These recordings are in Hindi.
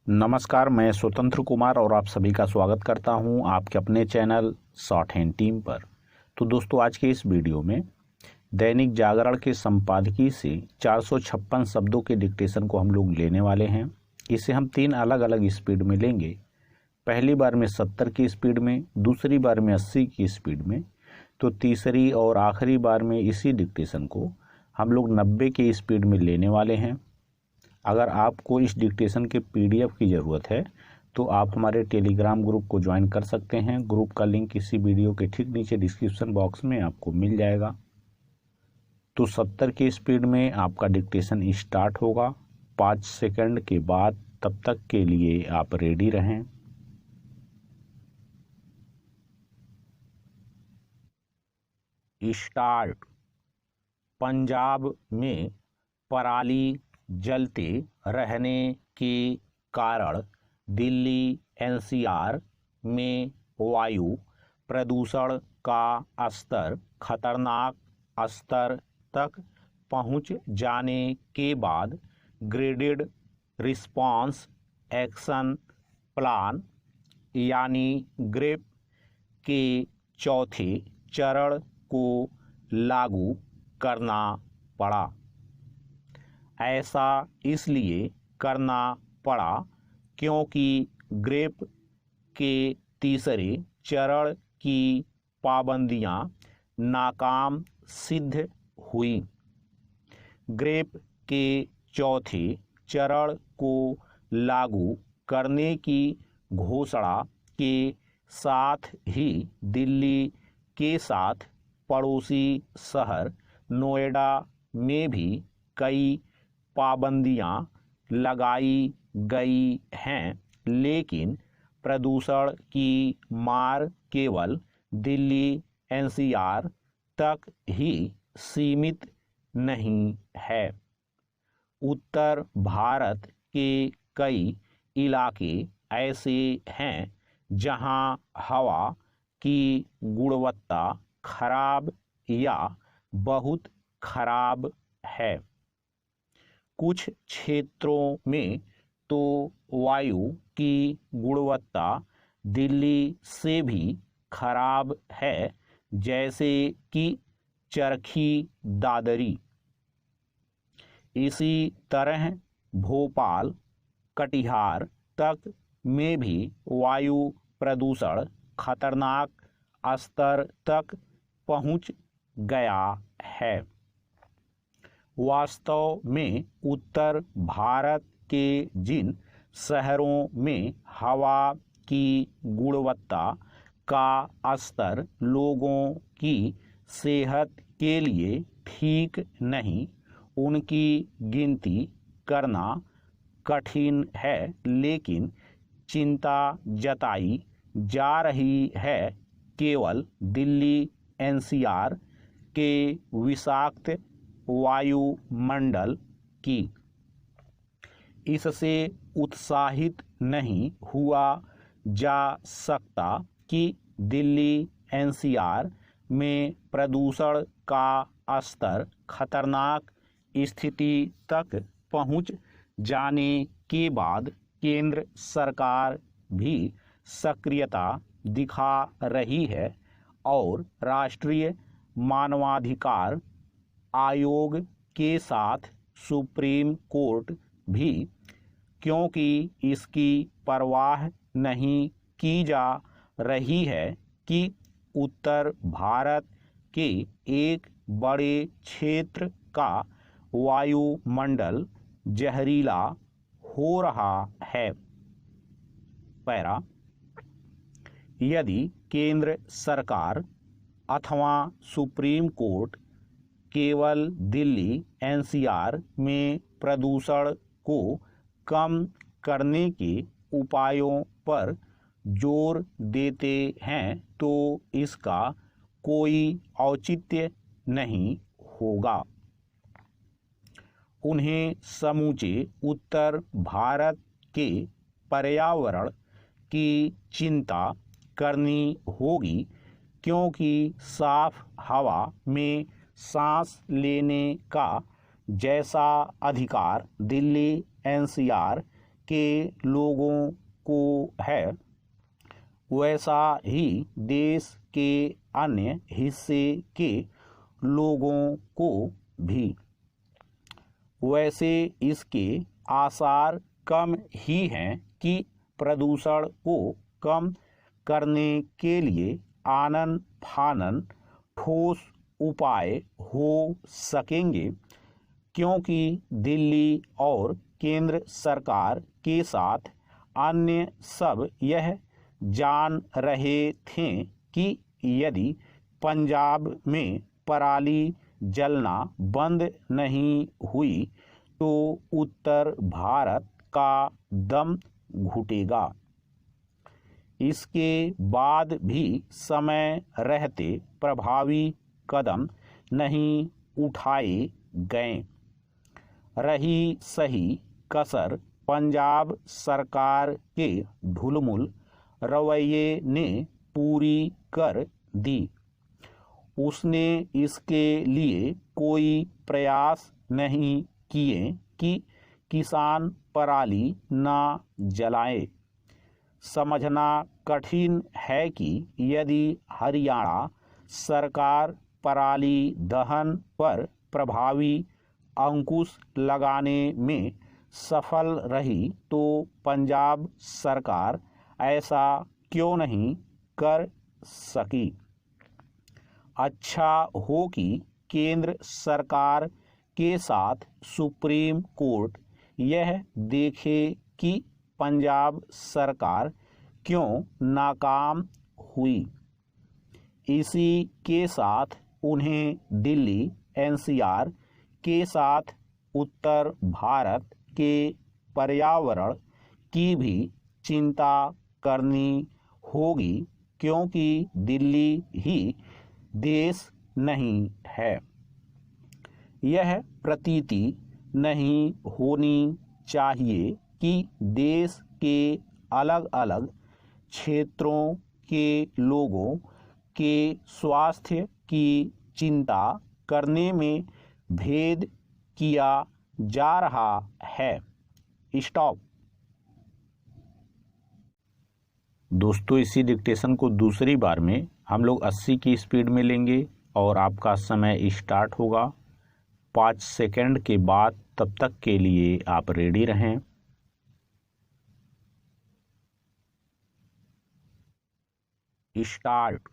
नमस्कार, मैं स्वतंत्र कुमार और आप सभी का स्वागत करता हूं आपके अपने चैनल शॉर्ट हैंड टीम पर। तो दोस्तों, आज के इस वीडियो में दैनिक जागरण के संपादकीय से 456 शब्दों के डिक्टेशन को हम लोग लेने वाले हैं। इसे हम 3 अलग अलग स्पीड में लेंगे। पहली बार में 70 की स्पीड में, दूसरी बार में 80 की स्पीड में, तो तीसरी और आखिरी बार में इसी डिक्टेशन को हम लोग 90 की स्पीड में लेने वाले हैं। अगर आपको इस डिक्टेशन के पीडीएफ की ज़रूरत है तो आप हमारे टेलीग्राम ग्रुप को ज्वाइन कर सकते हैं। ग्रुप का लिंक इसी वीडियो के ठीक नीचे डिस्क्रिप्शन बॉक्स में आपको मिल जाएगा। तो 70 की स्पीड में आपका डिक्टेशन स्टार्ट होगा 5 सेकंड के बाद। तब तक के लिए आप रेडी रहें। स्टार्ट। पंजाब में पराली जलते रहने के कारण दिल्ली एनसीआर में वायु प्रदूषण का स्तर खतरनाक स्तर तक पहुंच जाने के बाद ग्रेडेड रिस्पांस एक्शन प्लान यानी ग्रेप के चौथे चरण को लागू करना पड़ा। ऐसा इसलिए करना पड़ा क्योंकि ग्रेप के तीसरे चरण की पाबंदियां नाकाम सिद्ध हुई। ग्रेप के चौथे चरण को लागू करने की घोषणा के साथ ही दिल्ली के साथ पड़ोसी शहर नोएडा में भी कई पाबंदियां लगाई गई हैं, लेकिन प्रदूषण की मार केवल दिल्ली एनसीआर तक ही सीमित नहीं है। उत्तर भारत के कई इलाके ऐसे हैं जहां हवा की गुणवत्ता खराब या बहुत खराब है। कुछ क्षेत्रों में तो वायु की गुणवत्ता दिल्ली से भी खराब है, जैसे कि चरखी दादरी। इसी तरह भोपाल कटिहार तक में भी वायु प्रदूषण खतरनाक स्तर तक पहुंच गया है। वास्तव में उत्तर भारत के जिन शहरों में हवा की गुणवत्ता का स्तर लोगों की सेहत के लिए ठीक नहीं, उनकी गिनती करना कठिन है, लेकिन चिंता जताई जा रही है केवल दिल्ली एनसीआर के विषाक्त वायुमंडल की। इससे उत्साहित नहीं हुआ जा सकता कि दिल्ली एनसीआर में प्रदूषण का स्तर खतरनाक स्थिति तक पहुंच जाने के बाद केंद्र सरकार भी सक्रियता दिखा रही है और राष्ट्रीय मानवाधिकार आयोग के साथ सुप्रीम कोर्ट भी, क्योंकि इसकी परवाह नहीं की जा रही है कि उत्तर भारत के एक बड़े क्षेत्र का वायुमंडल जहरीला हो रहा है। पैरा। यदि केंद्र सरकार अथवा सुप्रीम कोर्ट केवल दिल्ली एनसीआर में प्रदूषण को कम करने के उपायों पर जोर देते हैं तो इसका कोई औचित्य नहीं होगा। उन्हें समूचे उत्तर भारत के पर्यावरण की चिंता करनी होगी, क्योंकि साफ हवा में सांस लेने का जैसा अधिकार दिल्ली एनसीआर के लोगों को है, वैसा ही देश के अन्य हिस्से के लोगों को भी। वैसे इसके आसार कम ही हैं कि प्रदूषण को कम करने के लिए आनन फानन ठोस उपाय हो सकेंगे, क्योंकि दिल्ली और केंद्र सरकार के साथ अन्य सब यह जान रहे थे कि यदि पंजाब में पराली जलना बंद नहीं हुई तो उत्तर भारत का दम घुटेगा। इसके बाद भी समय रहते प्रभावी कदम नहीं उठाए गए। रही सही कसर पंजाब सरकार के ढुलमुल रवैये ने पूरी कर दी। उसने इसके लिए कोई प्रयास नहीं किए कि किसान पराली ना जलाए। समझना कठिन है कि यदि हरियाणा सरकार पराली दहन पर प्रभावी अंकुश लगाने में सफल रही तो पंजाब सरकार ऐसा क्यों नहीं कर सकी। अच्छा हो कि केंद्र सरकार के साथ सुप्रीम कोर्ट यह देखे कि पंजाब सरकार क्यों नाकाम हुई। इसी के साथ उन्हें दिल्ली एनसीआर के साथ उत्तर भारत के पर्यावरण की भी चिंता करनी होगी, क्योंकि दिल्ली ही देश नहीं है। यह प्रतीति नहीं होनी चाहिए कि देश के अलग अलग क्षेत्रों के लोगों के स्वास्थ्य की चिंता करने में भेद किया जा रहा है। स्टॉप। दोस्तों, इसी डिक्टेशन को दूसरी बार में हम लोग 80 की स्पीड में लेंगे और आपका समय स्टार्ट होगा 5 सेकंड के बाद। तब तक के लिए आप रेडी रहें। स्टार्ट।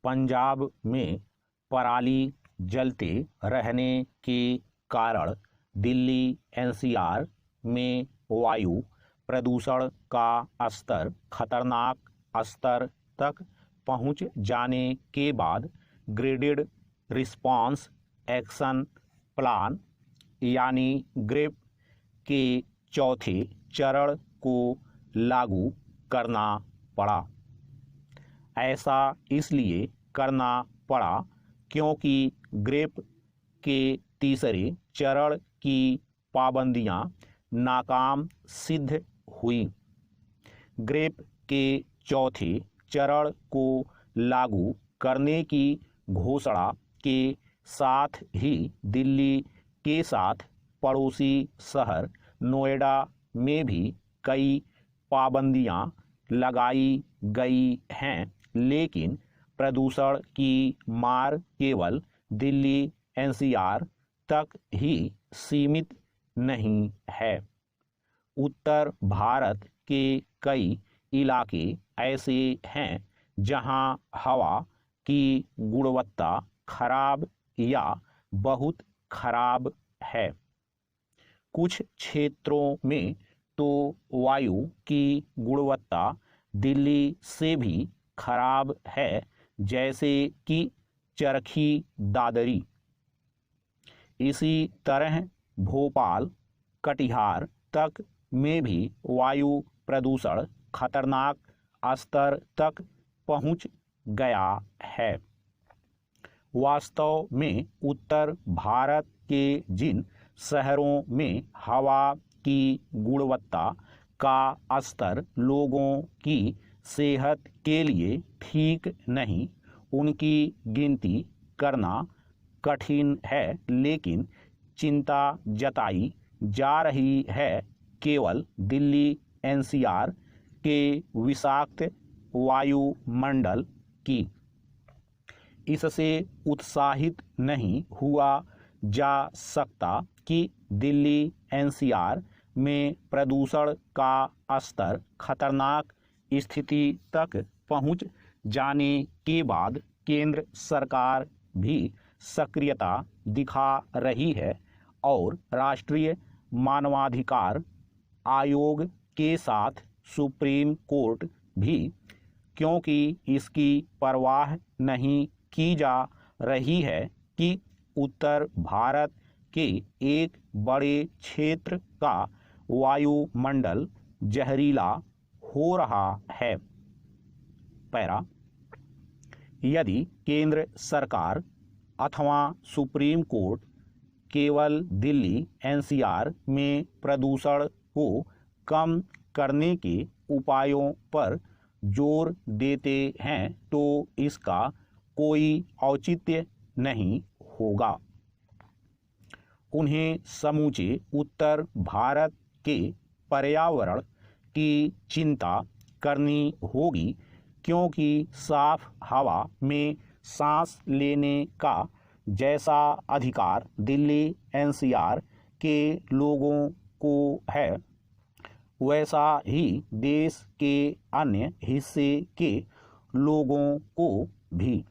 पंजाब में पराली जलते रहने के कारण दिल्ली एनसीआर में वायु प्रदूषण का स्तर खतरनाक स्तर तक पहुंच जाने के बाद ग्रेडेड रिस्पांस एक्शन प्लान यानी ग्रेप के चौथे चरण को लागू करना पड़ा। ऐसा इसलिए करना पड़ा क्योंकि ग्रेप के तीसरे चरण की पाबंदियां नाकाम सिद्ध हुई। ग्रेप के चौथे चरण को लागू करने की घोषणा के साथ ही दिल्ली के साथ पड़ोसी शहर नोएडा में भी कई पाबंदियां लगाई गई हैं, लेकिन प्रदूषण की मार केवल दिल्ली एनसीआर तक ही सीमित नहीं है। उत्तर भारत के कई इलाके ऐसे हैं जहां हवा की गुणवत्ता खराब या बहुत खराब है। कुछ क्षेत्रों में तो वायु की गुणवत्ता दिल्ली से भी खराब है, जैसे कि चरखी दादरी। इसी तरह भोपाल कटिहार तक में भी वायु प्रदूषण खतरनाक स्तर तक पहुंच गया है। वास्तव में उत्तर भारत के जिन शहरों में हवा की गुणवत्ता का स्तर लोगों की सेहत के लिए ठीक नहीं, उनकी गिनती करना कठिन है, लेकिन चिंता जताई जा रही है केवल दिल्ली एनसीआर के विषाक्त वायुमंडल की। इससे उत्साहित नहीं हुआ जा सकता कि दिल्ली एनसीआर में प्रदूषण का स्तर खतरनाक स्थिति तक पहुंच जाने के बाद केंद्र सरकार भी सक्रियता दिखा रही है और राष्ट्रीय मानवाधिकार आयोग के साथ सुप्रीम कोर्ट भी, क्योंकि इसकी परवाह नहीं की जा रही है कि उत्तर भारत के एक बड़े क्षेत्र का वायुमंडल जहरीला हो रहा है। पैरा, यदि केंद्र सरकार अथवा सुप्रीम कोर्ट केवल दिल्ली एनसीआर में प्रदूषण को कम करने के उपायों पर जोर देते हैं तो इसका कोई औचित्य नहीं होगा। उन्हें समूचे उत्तर भारत के पर्यावरण की चिंता करनी होगी, क्योंकि साफ हवा में सांस लेने का जैसा अधिकार दिल्ली एनसीआर के लोगों को है, वैसा ही देश के अन्य हिस्से के लोगों को भी।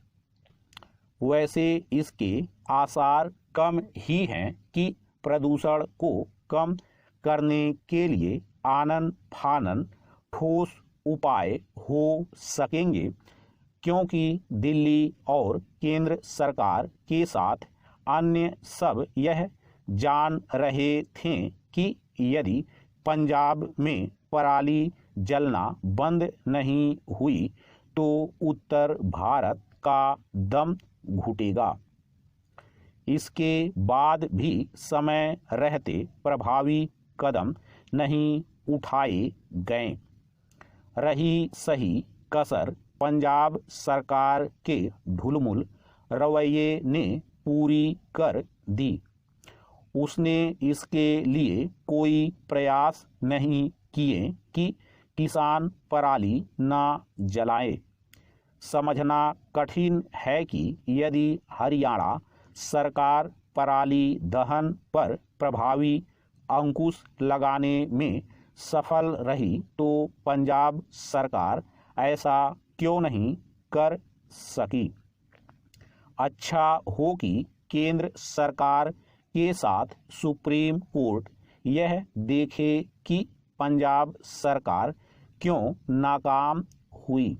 वैसे इसके आसार कम ही हैं कि प्रदूषण को कम करने के लिए आनन फानन ठोस उपाय हो सकेंगे, क्योंकि दिल्ली और केंद्र सरकार के साथ अन्य सब यह जान रहे थे कि यदि पंजाब में पराली जलना बंद नहीं हुई तो उत्तर भारत का दम घुटेगा। इसके बाद भी समय रहते प्रभावी कदम नहीं उठाए गए। रही सही कसर पंजाब सरकार के ढुलमुल रवैये ने पूरी कर दी। उसने इसके लिए कोई प्रयास नहीं किए कि किसान पराली ना जलाए। समझना कठिन है कि यदि हरियाणा सरकार पराली दहन पर प्रभावी अंकुश लगाने में सफल रही तो पंजाब सरकार ऐसा क्यों नहीं कर सकी। अच्छा हो कि केंद्र सरकार के साथ सुप्रीम कोर्ट यह देखे कि पंजाब सरकार क्यों नाकाम हुई।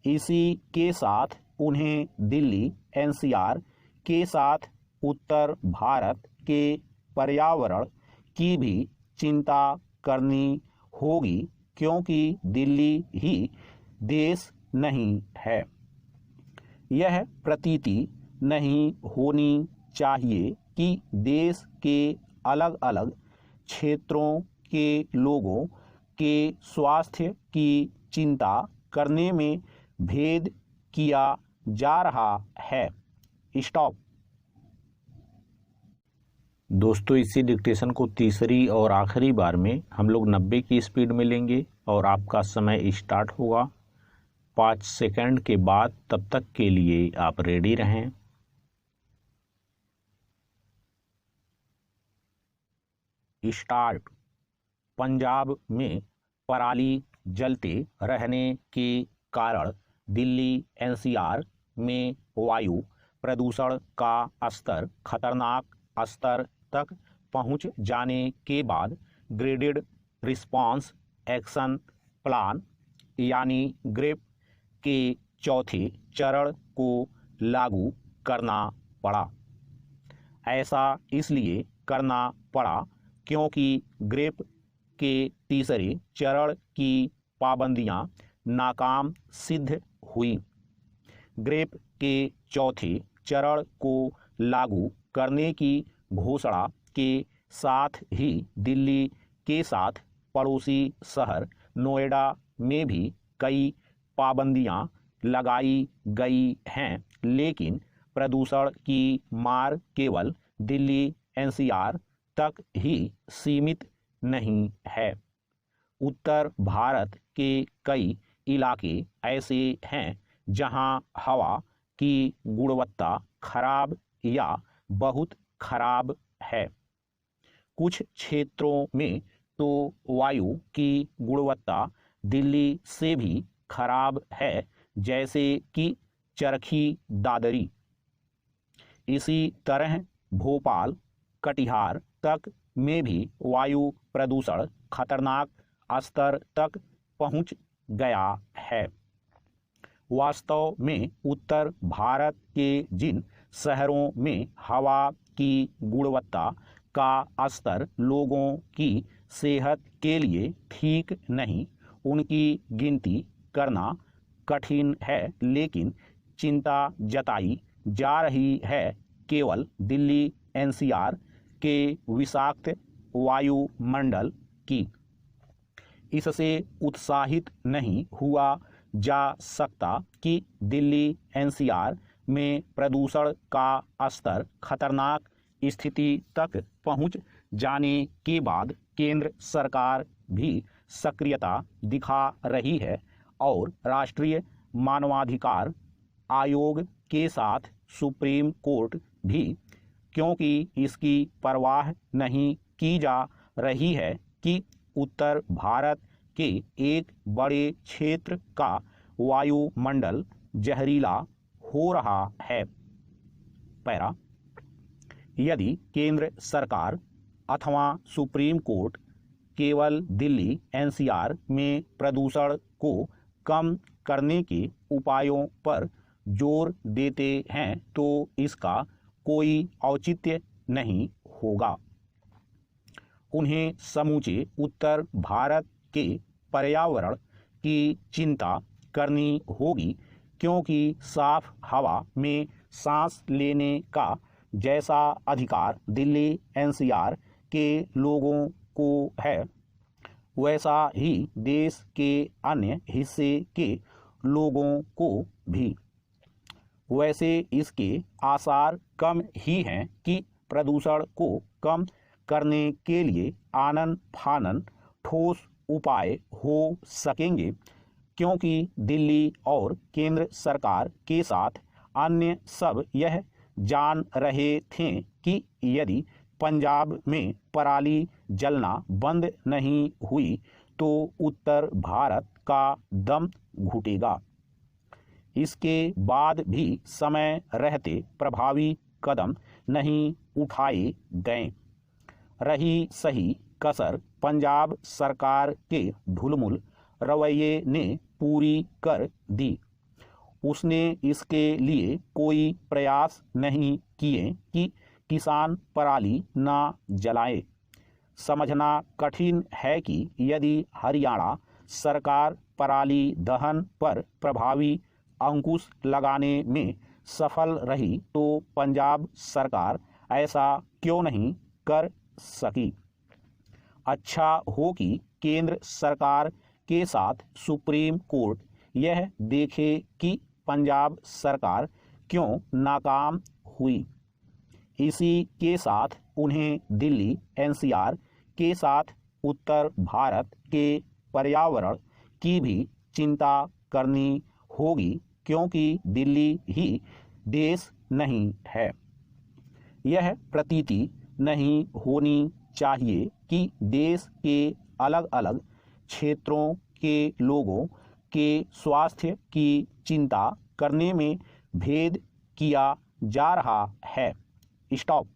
इसी के साथ उन्हें दिल्ली एनसीआर के साथ उत्तर भारत के पर्यावरण की भी चिंता करनी होगी, क्योंकि दिल्ली ही देश नहीं है। यह प्रतीति नहीं होनी चाहिए कि देश के अलग अलग क्षेत्रों के लोगों के स्वास्थ्य की चिंता करने में भेद किया जा रहा है। स्टॉप। दोस्तों, इसी डिक्टेशन को तीसरी और आखिरी बार में हम लोग 90 की स्पीड में लेंगे और आपका समय स्टार्ट होगा 5 सेकंड के बाद। तब तक के लिए आप रेडी रहें। स्टार्ट। पंजाब में पराली जलते रहने के कारण दिल्ली एनसीआर में वायु प्रदूषण का स्तर खतरनाक स्तर तक पहुंच जाने के बाद ग्रेडेड रिस्पांस एक्शन प्लान यानी ग्रेप के चौथे चरण को लागू करना पड़ा। ऐसा इसलिए करना पड़ा क्योंकि ग्रेप के तीसरे चरण की पाबंदियां नाकाम सिद्ध हुई। ग्रेप के चौथे चरण को लागू करने की घोषणा के साथ ही दिल्ली के साथ पड़ोसी शहर नोएडा में भी कई पाबंदियां लगाई गई हैं, लेकिन प्रदूषण की मार केवल दिल्ली एनसीआर तक ही सीमित नहीं है। उत्तर भारत के कई इलाके ऐसे हैं जहां हवा की गुणवत्ता खराब या बहुत खराब है। कुछ क्षेत्रों में तो वायु की गुणवत्ता दिल्ली से भी खराब है, जैसे कि चरखी दादरी। इसी तरह भोपाल कटिहार तक में भी वायु प्रदूषण खतरनाक स्तर तक पहुंच गया है। वास्तव में उत्तर भारत के जिन शहरों में हवा की गुणवत्ता का स्तर लोगों की सेहत के लिए ठीक नहीं, उनकी गिनती करना कठिन है, लेकिन चिंता जताई जा रही है केवल दिल्ली एनसीआर के विषाक्त वायुमंडल की। इससे उत्साहित नहीं हुआ जा सकता कि दिल्ली एनसीआर में प्रदूषण का स्तर खतरनाक स्थिति तक पहुंच जाने के बाद केंद्र सरकार भी सक्रियता दिखा रही है और राष्ट्रीय मानवाधिकार आयोग के साथ सुप्रीम कोर्ट भी, क्योंकि इसकी परवाह नहीं की जा रही है कि उत्तर भारत के एक बड़े क्षेत्र का वायुमंडल जहरीला हो रहा है। पैरा, यदि केंद्र सरकार अथवा सुप्रीम कोर्ट केवल दिल्ली एनसीआर में प्रदूषण को कम करने के उपायों पर जोर देते हैं तो इसका कोई औचित्य नहीं होगा। उन्हें समूचे उत्तर भारत के पर्यावरण की चिंता करनी होगी, क्योंकि साफ हवा में सांस लेने का जैसा अधिकार दिल्ली एनसीआर के लोगों को है, वैसा ही देश के अन्य हिस्से के लोगों को भी। वैसे इसके आसार कम ही हैं कि प्रदूषण को कम करने के लिए आनन फानन ठोस उपाय हो सकेंगे, क्योंकि दिल्ली और केंद्र सरकार के साथ अन्य सब यह जान रहे थे कि यदि पंजाब में पराली जलना बंद नहीं हुई तो उत्तर भारत का दम घुटेगा। इसके बाद भी समय रहते प्रभावी कदम नहीं उठाए गए। रही सही कसर पंजाब सरकार के ढुलमुल रवैये ने पूरी कर दी। उसने इसके लिए कोई प्रयास नहीं किए कि किसान पराली ना जलाए। समझना कठिन है कि यदि हरियाणा सरकार पराली दहन पर प्रभावी अंकुश लगाने में सफल रही तो पंजाब सरकार ऐसा क्यों नहीं कर सकी। अच्छा हो कि केंद्र सरकार के साथ सुप्रीम कोर्ट यह देखे कि पंजाब सरकार क्यों नाकाम हुई। इसी के साथ उन्हें दिल्ली एनसीआर के साथ उत्तर भारत के पर्यावरण की भी चिंता करनी होगी, क्योंकि दिल्ली ही देश नहीं है। यह प्रतीति नहीं होनी चाहिए कि देश के अलग अलग क्षेत्रों के लोगों के स्वास्थ्य की चिंता करने में भेद किया जा रहा है। स्टॉप।